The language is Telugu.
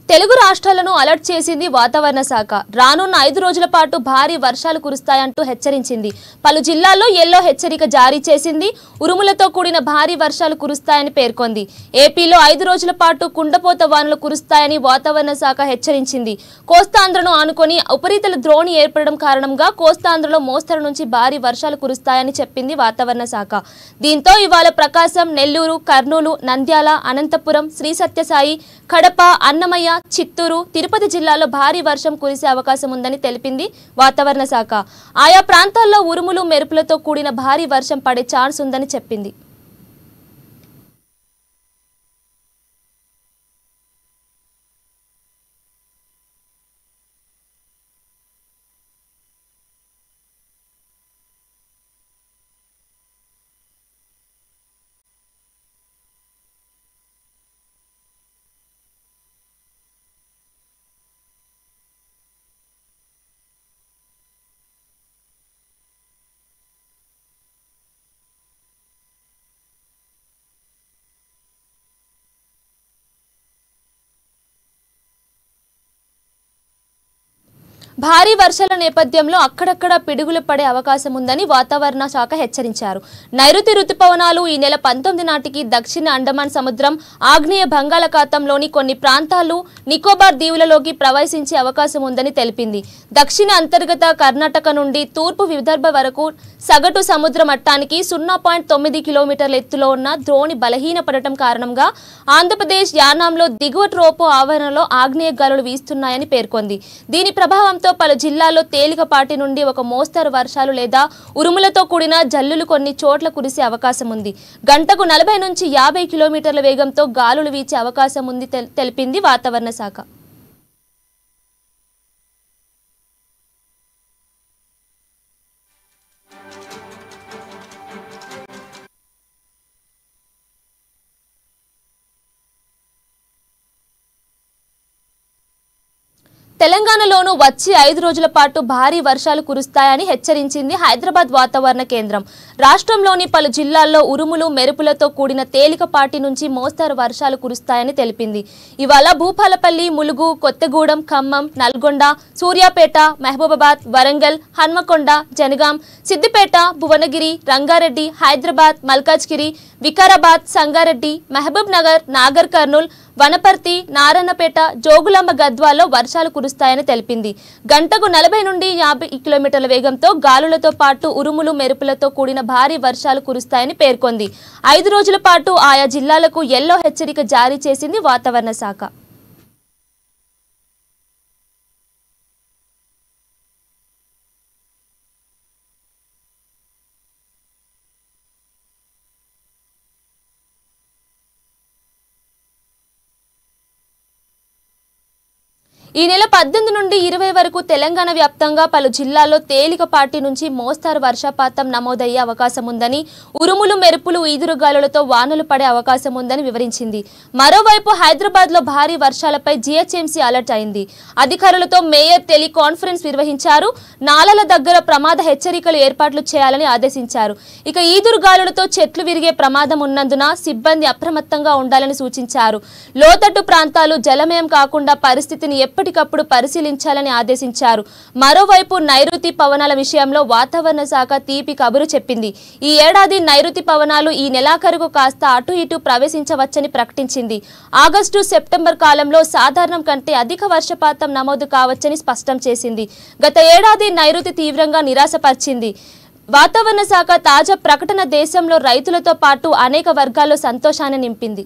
తెలుగు రాష్ట్రాలను అలర్ట్ చేసింది వాతావరణ శాఖ. రానున్న 5 రోజుల పాటు భారీ వర్షాలు కురుస్తాయంటూ హెచ్చరించింది. పలు జిల్లాల్లో యెల్లో హెచ్చరిక జారీ చేసింది. ఉరుములతో కూడిన భారీ వర్షాలు కురుస్తాయని పేర్కొంది. ఏపీలో 5 రోజుల పాటు కుండపోత వానలు కురుస్తాయని వాతావరణ శాఖ హెచ్చరించింది. కోస్తాంధ్రను ఆనుకొని ఉపరితల ద్రోణి ఏర్పడడం కారణంగా కోస్తాంధ్రలో మోస్తరు నుంచి భారీ వర్షాలు కురుస్తాయని చెప్పింది వాతావరణ శాఖ. దీంతో ఇవాళ ప్రకాశం, నెల్లూరు, కర్నూలు, నంద్యాల, అనంతపురం, శ్రీ సత్యసాయి, కడప, అన్నమయ్య, చిత్తూరు, తిరుపతి జిల్లాలో భారీ వర్షం కురిసే అవకాశం ఉందని తెలిపింది వాతావరణ శాఖ. ఆయా ప్రాంతాల్లో ఉరుములు, మెరుపులతో కూడిన భారీ వర్షం పడే ఛాన్స్ ఉందని చెప్పింది. భారీ వర్షాల నేపథ్యంలో అక్కడక్కడ పిడుగులు పడే అవకాశం ఉందని వాతావరణ శాఖ హెచ్చరించారు. నైరుతి రుతుపవనాలు ఈ నెల 19 నాటికి దక్షిణ అండమాన్ సముద్రం, ఆగ్నేయ బంగాళాఖాతంలోని కొన్ని ప్రాంతాలు, నికోబార్ దీవులలోకి ప్రవేశించే అవకాశం ఉందని తెలిపింది. దక్షిణ అంతర్గత కర్ణాటక నుండి తూర్పు విదర్భ వరకు సగటు సముద్ర మట్టానికి 0.9 కిలోమీటర్ల ఎత్తులో ఉన్న ద్రోణి బలహీనపడటం కారణంగా ఆంధ్రప్రదేశ్ యానాంలో దిగువ ట్రోపో ఆవరణలో ఆగ్నేయ గాలులు వీస్తున్నాయని పేర్కొంది. దీని ప్రభావంతో పలు జిల్లాల్లో తేలికపాటి నుండి ఒక మోస్తరు వర్షాలు లేదా ఉరుములతో కూడిన జల్లులు కొన్ని చోట్ల కురిసే అవకాశం ఉంది. గంటకు 40 నుంచి 50 కిలోమీటర్ల వేగంతో గాలులు వీచే అవకాశం ఉంది తెలిపింది వాతావరణ శాఖ. తెలంగాణలోనూ వచ్చే 5 రోజుల పాటు భారీ వర్షాలు కురుస్తాయని హెచ్చరించింది హైదరాబాద్ వాతావరణ కేంద్రం. రాష్ట్రంలోని పలు జిల్లాల్లో ఉరుములు, మెరుపులతో కూడిన తేలికపాటి నుంచి మోస్తరు వర్షాలు కురుస్తాయని తెలిపింది. ఇవాళ భూపాలపల్లి, ములుగు, కొత్తగూడెం, ఖమ్మం, నల్గొండ, సూర్యాపేట, మహబూబాబాద్, వరంగల్, హన్మకొండ, జనగాం, సిద్దిపేట, భువనగిరి, రంగారెడ్డి, హైదరాబాద్, మల్కాజ్గిరి, వికారాబాద్, సంగారెడ్డి, మహబూబ్ నగర్, నాగర్ కర్నూల్, వనపర్తి, నారాయణపేట, జోగులాంబ, గద్వాల్లో వర్షాలు కురుస్తాయని తెలిపింది. గంటకు 40 నుండి 50 కిలోమీటర్ల వేగంతో గాలులతో పాటు ఉరుములు, మెరుపులతో కూడిన భారీ వర్షాలు కురుస్తాయని పేర్కొంది. 5 రోజుల పాటు ఆయా జిల్లాలకు యెల్లో హెచ్చరిక జారీ చేసింది వాతావరణ శాఖ. ఈ నెల 18 నుండి 20 వరకు తెలంగాణ వ్యాప్తంగా పలు జిల్లాల్లో తేలికపాటి నుంచి మోస్తరు వర్షపాతం నమోదయ్యే అవకాశం ఉందని, ఉరుములు, మెరుపులు, ఈదురుగాలులతో వానలు పడే అవకాశం ఉందని వివరించింది. మరోవైపు హైదరాబాద్లో భారీ వర్షాలపై జీహెచ్ఎంసీ అలర్ట్ అయింది. అధికారులతో మేయర్ టెలికాన్ఫరెన్స్ నిర్వహించారు. నాలల దగ్గర ప్రమాద హెచ్చరికలు ఏర్పాట్లు చేయాలని ఆదేశించారు. ఇక ఈదురుగాలులతో చెట్లు విరిగే ప్రమాదం ఉన్నందున సిబ్బంది అప్రమత్తంగా ఉండాలని సూచించారు. లోతట్టు ప్రాంతాలు జలమయం కాకుండా పరిస్థితిని ఎప్పటికప్పుడు పరిశీలించాలని ఆదేశించారు. మరోవైపు నైరుతి పవనాల విషయంలో వాతావరణ శాఖ తీపి కబురు చెప్పింది. ఈ ఏడాది నైరుతి పవనాలు ఈ నెలాఖరుకు కాస్త అటు ఇటు ప్రవేశించవచ్చని ప్రకటించింది. ఆగస్టు, సెప్టెంబర్ కాలంలో సాధారణం కంటే అధిక వర్షపాతం నమోదు కావచ్చని స్పష్టం చేసింది. గత ఏడాది నైరుతి తీవ్రంగా నిరాశపరిచింది. వాతావరణ శాఖ తాజా ప్రకటన దేశంలో రైతులతో పాటు అనేక వర్గాల్లో సంతోషాన్ని నింపింది.